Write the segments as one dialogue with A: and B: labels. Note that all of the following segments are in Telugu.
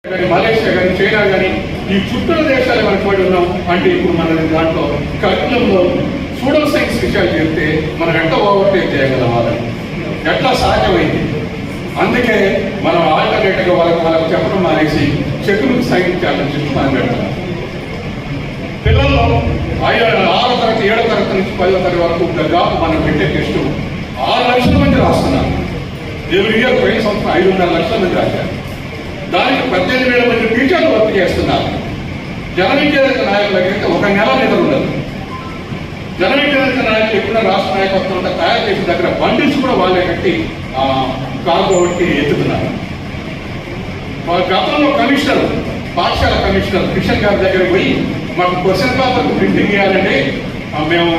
A: మలేషియా కానీ చైనా కానీ ఈ చుట్టూ దేశాలు మనకు పడి ఉన్నాం. అంటే ఇప్పుడు మన దాంట్లో కరికులంలో సూడో సైన్స్ విషయాలు చెప్తే మనం ఎట్లా ఓవర్టేక్ చేయగలం, వాళ్ళని ఎట్లా సాధ్యమైంది. అందుకే మనం ఆల్టర్నేట్గా వాళ్ళకు చెప్పడం మానేసి చెక్కులు సైన్స్ ఛాలెంజ్ మనం పెడతాం. పిల్లల్లో 6వ తరగతి 7వ తరగతి నుంచి 10వ తరగతి వరకు దాదాపు మనం పెట్టే టెస్టు 6 లక్షల మంది రాస్తున్నారు. ఎవ్రీ ఇయర్ పోయిన సంవత్సరం 5.5 లక్షల మంది రాశారు. దానికి 18,000 మంది టీచర్లు వర్క్ చేస్తున్నారు. జనవిద్యార్థి నాయకులకైతే ఒక నెల నిద్ర ఉండదు. జనవిద్యార్థి నాయకులు ఎప్పుడైనా రాష్ట్ర నాయకత్వం అంతా తయారు చేసిన దగ్గర బండిల్స్ కూడా వాళ్ళే కట్టి కాకపోతే ఎత్తుతున్నారు. గతంలో కమిషనర్, పాఠశాల కమిషనర్ కిషన్ గారి దగ్గర పోయి మాకు క్వశ్చన్ పేపర్ ప్రింటింగ్ చేయాలంటే మేము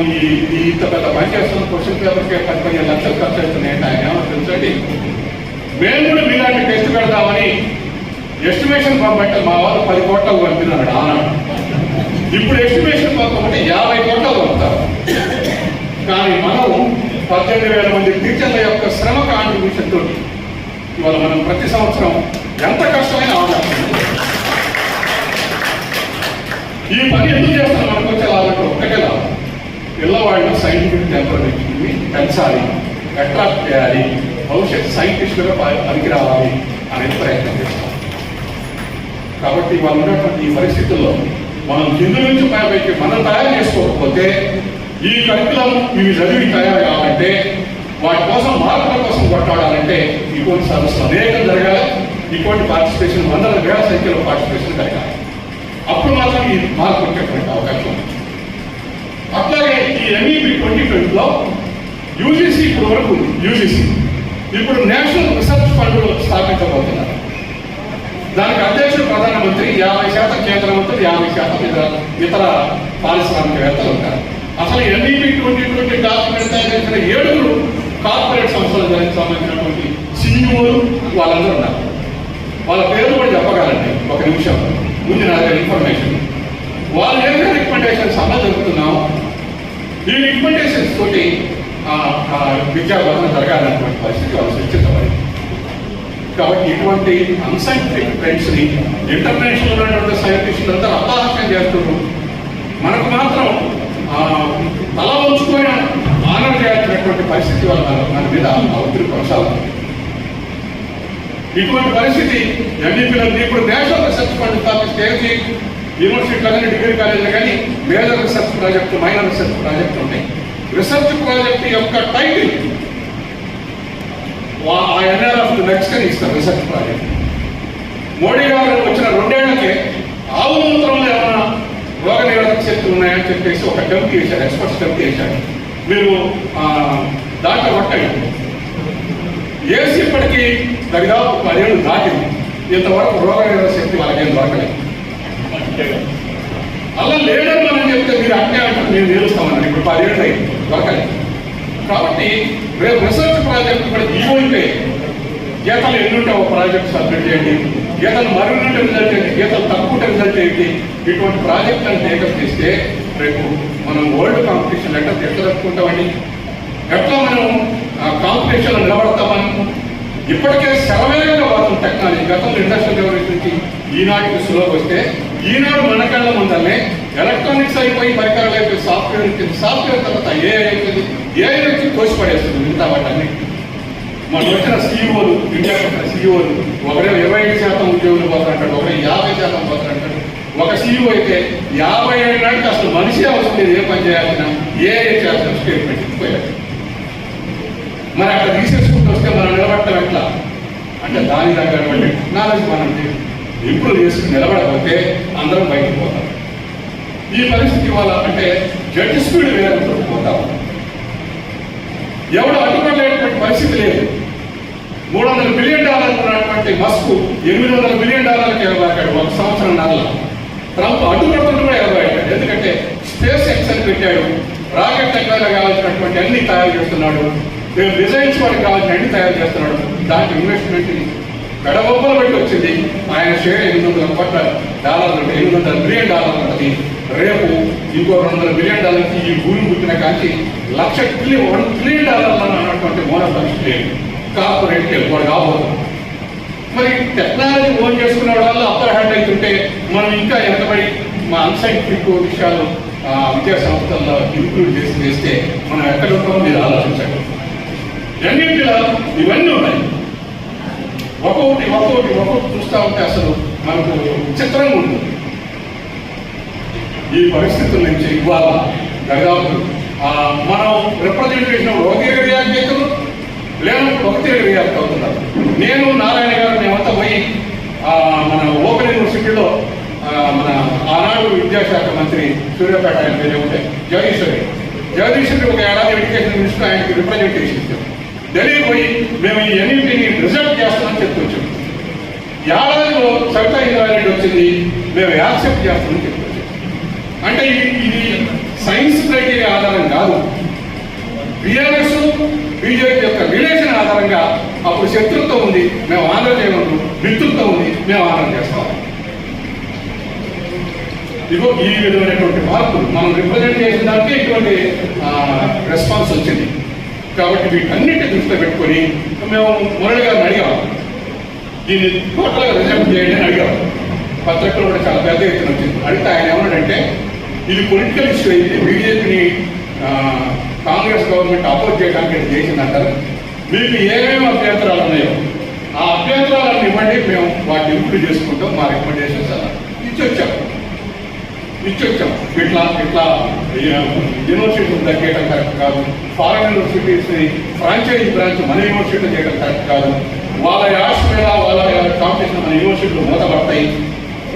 A: ఇంత పెద్ద పని చేస్తున్నాం, క్వశ్చన్ పేపర్కే 15 లక్షలు ఖర్చు అవుతున్నాయంటే ఆయన ఏమో తెలుసండి, మేము కూడా మీలాంటి టెస్ట్ పెడతామని ఎస్టిమేషన్ పంపంటే మా వాళ్ళు 10 కోట్లకు పంపినాడు ఆనాడు. ఇప్పుడు ఎస్టిమేషన్ పంపమంటే 50 కోట్లకు పంపుతారు. కానీ మనం 18,000 మంది టీచర్ల యొక్క శ్రమ కాంట్రిబ్యూషన్ తోటి ఇవాళ మనం ప్రతి సంవత్సరం ఎంత కష్టమైన అవకాశం. ఈ పని ఎందుకు చేస్తాం? మనకు వచ్చే లాభం ఒక్కటే లాభం, పిల్లవాళ్ళు సైంటిఫిక్ టెంపరేచర్ని పెంచాలి, అట్రాక్ట్ చేయాలి, భవిష్యత్ సైంటిస్టులుగా పనికి రావాలి అనేది ప్రయత్నం చేస్తాం. కాబట్టి వాళ్ళు ఉన్నటువంటి ఈ పరిస్థితుల్లో మనం కింద నుంచి పైకి మనం తయారు చేసుకోకపోతే ఈ కరికులం ఇవి చదివి తయారు కావాలంటే వాటి కోసం మార్పుల కోసం కొట్టాడాలంటే ఇటువంటి సదస్సులు అనేకం జరగాలి. ఇటువంటి పార్టిసిపేషన్ 100,000 సంఖ్యలో పార్టిసిపేషన్ జరగాలి. అప్పుడు మాత్రం ఈ మార్పు వచ్చేటువంటి అవకాశం ఉంది. అట్లాగే ఈ NEP 2020లో UGC ఇప్పుడు వరకు ఉంది. UGC ఇప్పుడు నేషనల్ రీసెర్చ్ ఫండ్ స్థాపించబోతున్నారు. దానికి అధ్యక్షుడు ప్రధానమంత్రి, 50% కేంద్ర మంత్రులు, 50% ఇతర పారిశ్రామికవేత్తలు ఉంటారు. అసలు NEP 2020 డాక్యుమెంట్ తయారు చేసిన 7 కార్పొరేట్ సంస్థలకు సంబంధించినటువంటి CEOలు వాళ్ళందరూ ఉన్నారు. వాళ్ళ పేరు కూడా చెప్పగలండి ఒక నిమిషం ముందు నా దగ్గర ఇన్ఫర్మేషన్. వాళ్ళు ఏదైనా రికమెండేషన్స్ అమలు జరుగుతున్నాం. ఈ రికమెండేషన్స్ తోటి విద్యా బోధన జరగాలన్నటువంటి పరిస్థితి వాళ్ళు సృష్టించబడింది. కాబట్టి ఇటువంటి అన్సైంటిఫిక్ ట్రెండ్స్ ని ఇంటర్నేషనల్ ఉన్నటువంటి సైంటిస్టులు అంతా అపహాస్యం చేస్తున్నారు. మనకు మాత్రం తల ఉంచుకొని ఆనర్ చేయాల్సినటువంటి పరిస్థితి వల్ల మన మీద ఒత్తిడి కొనసాగుతుంది. ఇటువంటి పరిస్థితి NEPలో ఇప్పుడు నేషనల్ రీసెర్చ్ ఫండ్ స్థాపిస్తే యూనివర్సిటీలో కానీ డిగ్రీ కాలేజీలో కానీ major research project, minor research project ఉంటాయి. రీసెర్చ్ ప్రాజెక్టు యొక్క టైటిల్ ఆ NRF నెక్స్ట్ అని ఇస్తారు. రీసెర్చ్ ప్రాజెక్ట్ మోడీ గారు వచ్చిన 2 ఏళ్లకే ఆవు మూత్రంలో ఏమైనా రోగ నిరోధక శక్తులు ఉన్నాయని చెప్పేసి ఒక కమిటీ వేశారు, ఎక్స్పర్ట్స్ కమిటీ వేశారు. మీరు దాంట్లో కొట్టండి. ఏసీ ఇప్పటికీ దాదాపు 10 ఏళ్ళు దాటింది. ఇంతవరకు రోగ నిరోధక శక్తి వాళ్ళకేం దొరకలేదు. అలా లేడని అని చెప్తే మీరు అట్టే అంటే మేము నిలుస్తామన్నారు. ఇప్పుడు 10 ఏళ్ళు అయింది, దొరకలేదు. కాబట్టి రేపు రీసెర్చ్ ప్రాజెక్ట్ కూడా ఈవైపోయి గీతలు ఎన్నుంటే ఒక ప్రాజెక్ట్ సబ్మిట్ చేయండి, గీతలు మరుగుంటే రిజల్ట్ ఏంటి, గీతలు తక్కువ రిజల్ట్ ఏంటి, ఇటువంటి ప్రాజెక్టులను టేకప్ చేస్తే రేపు మనం వరల్డ్ కాంపిటీషన్ ఎట్లా తెచ్చుకుంటామని, ఎట్లా మనం కాంపిటీషన్లో నిలబడతామని. ఇప్పటికే శరవేగంగా పోతుంది టెక్నాలజీ. గతంలో ఇండస్ట్రియల్ రెవల్యూషన్ నుంచి ఈనాటికి సులువు వస్తే ఈనాడు మన కళ్ళ ముందరనే ఎలక్ట్రానిక్స్ అయిపోయి పరికరాలు అయిపోయి సాఫ్ట్వేర్ వచ్చింది. సాఫ్ట్వేర్ తర్వాత AI అయిపోయింది. AI వచ్చి తోసిపడేస్తుంది మిగతా వాటన్ని. మనం వచ్చిన CEOలు, ఇండియా CEOలు ఒకరే 25% ఉద్యోగులు పోతారంటాడు, ఒకరే 50% పోతారంటాడు. ఒక CEO అయితే 50 ఏళ్ళ నాటికి అసలు మనిషి అవసరం లేదు, ఏ పని చేయాల్సిన AI చేయాల్సిన స్టేట్మెంట్ ఇచ్చిపోయారు. మరి అక్కడ తీసేసుకుంటూ వస్తే మనం నిలబడటం ఎట్లా అంటే దాని తగ్గటువంటి టెక్నాలజీ మనం ఇంప్రూవ్ చేసుకుని నిలబడకపోతే అందరం బయటకు పోతాం. ఈ పరిస్థితి వల్ల అంటే జెట్ స్పీడ్ వేరే పోతాం. ఎవడు అడ్డుపడలేటువంటి పరిస్థితి లేదు. $300 బిలియన్ ఉన్నటువంటి మస్క్ $800 బిలియన్ ఎగబాకాడు ఒక సంవత్సరం నెలలో. ట్రంప్ అడ్డుపడుతుంటే కూడా ఎగబాకాడు. ఎందుకంటే స్పేస్ ఎక్స్ అని పెట్టాడు. రాకెట్ టెక్నాలజీ కావాల్సినటువంటి అన్ని తయారు చేస్తున్నాడు. డిజైన్స్ వాడికి కావాల్సిన అన్ని తయారు చేస్తున్నాడు. దానికి ఇన్వెస్ట్మెంట్ గడబొబ్బలు పెట్టి వచ్చింది. ఆయన షేర్ $800 కోట్ల, $800 బిలియన్ ఉంటుంది. రేపు ఇంకో $200 బిలియన్ ఈ భూమి పుట్టిన కాంచి $1 ట్రిలియన్ అన్నటువంటి మోనోపాలిస్ట్ లేదు. కార్పొరేట్కి వాడు కాబోతుంది. మరి టెక్నాలజీ ఓన్ చేసుకునే వాళ్ళ ఇంకా వెనకబడి మా అన్సైంటిఫిక్ విషయాలు విద్యా సంస్థల్లో ఇంక్లూడ్ చేస్తే మనం ఎక్కడ ఉంటామో మీరు ఆలోచించండి. రెండింటిలో ఇవన్నీ ఉన్నాయి. ఒక్కొక్కటి చూస్తూ ఉంటే అసలు మనకు విచిత్రంగా ఉంటుంది. ఈ పరిస్థితుల నుంచి ఇవాళ దాదాపు మనం రిప్రజెంటేషన్ 1 రియాక్ట్ అవుతున్నారు, లేదు 1 రియాక్ట్ అవుతున్నారు. నేను నారాయణ గారు మేమంతా పోయి మన ఓపెన్ యూనివర్సిటీలో మన ఆనాడు విద్యాశాఖ మంత్రి సూర్యాపేట ఆయన పేరు ఉంటే జగదీశ్వరి ఒక ఏడాది ఎడ్యుకేషన్ మినిస్టర్ ఆయనకి రిప్రజెంటేషన్ ఇచ్చాం. ఢిల్లీ పోయి మేము ఈ ఎన్నింటిని రిజల్ట్ చేస్తామని చెప్పుకొచ్చాం. ఏడాదిలో సవితా ఇంద్రారెడ్డి వచ్చింది, మేము యాక్సెప్ట్ చేస్తామని చెప్పుకొచ్చాం. అంటే ఇది సైన్స్ క్రైటీరియా ఆధారం కాదు, బిఆర్ఎస్ బీజేపీ యొక్క రిలేషన్ ఆధారంగా అప్పుడు శత్రుత్వం ఉంది, మేము ఆనర్ చేయడం, మిత్రుత్వం ఉంది, మేము ఆనర్ చేస్తాం. ఇగో ఈ విధమైనటువంటి మార్పులు మనం రిప్రజెంట్ చేసిన దానికి ఇటువంటి రెస్పాన్స్ వచ్చింది. కాబట్టి వీటన్నిటి దృష్టిలో పెట్టుకొని మేము మురళి గారిని అడిగాము, దీన్ని టోటల్గా రిజెక్ట్ చేయండి అని అడిగాము. పత్రికలు కూడా చాలా పెద్ద ఎత్తున వచ్చింది. అడిగితే ఆయన ఏమన్నాడంటే ఇది పొలిటికల్ ఇష్యూ అయింది, బీజేపీని కాంగ్రెస్ గవర్నమెంట్ అపోజ్ చేయడానికి ఇది చేసిందంటారు, మీకు ఏమేమి అభ్యంతరాలు ఉన్నాయో ఆ అభ్యంతరాలను ఇవ్వండి, మేము వాటిని ఇంప్రూవ్ చేసుకుంటాం, మా రికమెండేషన్స్ అలా ఇచ్చొచ్చాం. ఇట్లా యూనివర్సిటీలు తగ్గేయడం కరెక్ట్ కాదు, ఫారెన్ యూనివర్సిటీస్ని ఫ్రాంచైజీ బ్రాంచ్ మన యూనివర్సిటీలో చేయడం కరెక్ట్ కాదు, వాళ్ళ యాష్ మీద వాళ్ళ కాంపిటీషన్ మన యూనివర్సిటీలు మూతపడతాయి.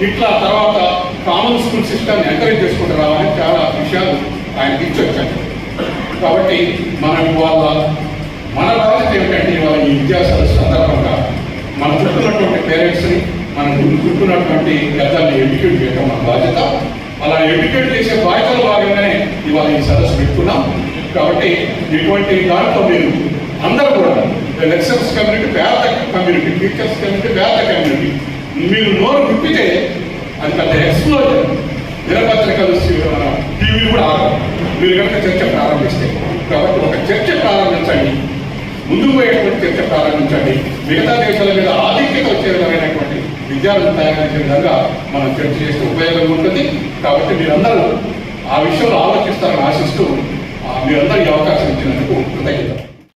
A: ఇట్లా తర్వాత కామన్ స్కూల్ సిస్టమ్ని ఎంకరేజ్ చేసుకుంటూ రావాలని చాలా విషయాలు ఆయనకి ఇచ్చొచ్చాను. కాబట్టి మనం మన బాధ్యత ఏమిటంటే ఇవాళ ఈ విద్యా సదస్సు సందర్భంగా మన చుట్టూన్నటువంటి పేరెంట్స్ని, మన చుట్టూన్నటువంటి పెద్దల్ని ఎడ్యుకేట్ చేయడం మన బాధ్యత. అలా ఎడ్యుకేట్ చేసే బాధ్యతలు భాగంగానే ఇవాళ ఈ సదస్సు పెట్టుకున్నాం. కాబట్టి ఇటువంటి దాంట్లో మీరు అందరూ కూడా లెక్చరర్స్ కమ్యూనిటీ, పేద కమ్యూనిటీ, టీచర్స్ కమ్యూనిటీ, పేద కమ్యూనిటీ, మీరు నోరు విప్పితే అది పెద్ద ఎక్స్ప్లోజర్. దినపత్రికలు, టీవీలు కూడా ఆగవు మీరు కనుక చర్చ ప్రారంభిస్తే. కాబట్టి ఒక చర్చ ప్రారంభించండి, ముందుకు పోయేటువంటి చర్చ ప్రారంభించండి. మిగతా దేశాల మీద ఆధిక్యత వచ్చే విధమైనటువంటి విద్యార్థులు తయారు చేసే విధంగా మనం చర్చ చేస్తే ఉపయోగం ఉంటుంది. కాబట్టి మీరందరూ ఆ విషయంలో ఆలోచిస్తారని ఆశిస్తూ మీరందరూ ఈ అవకాశం ఇచ్చినందుకు కృతజ్ఞతలు.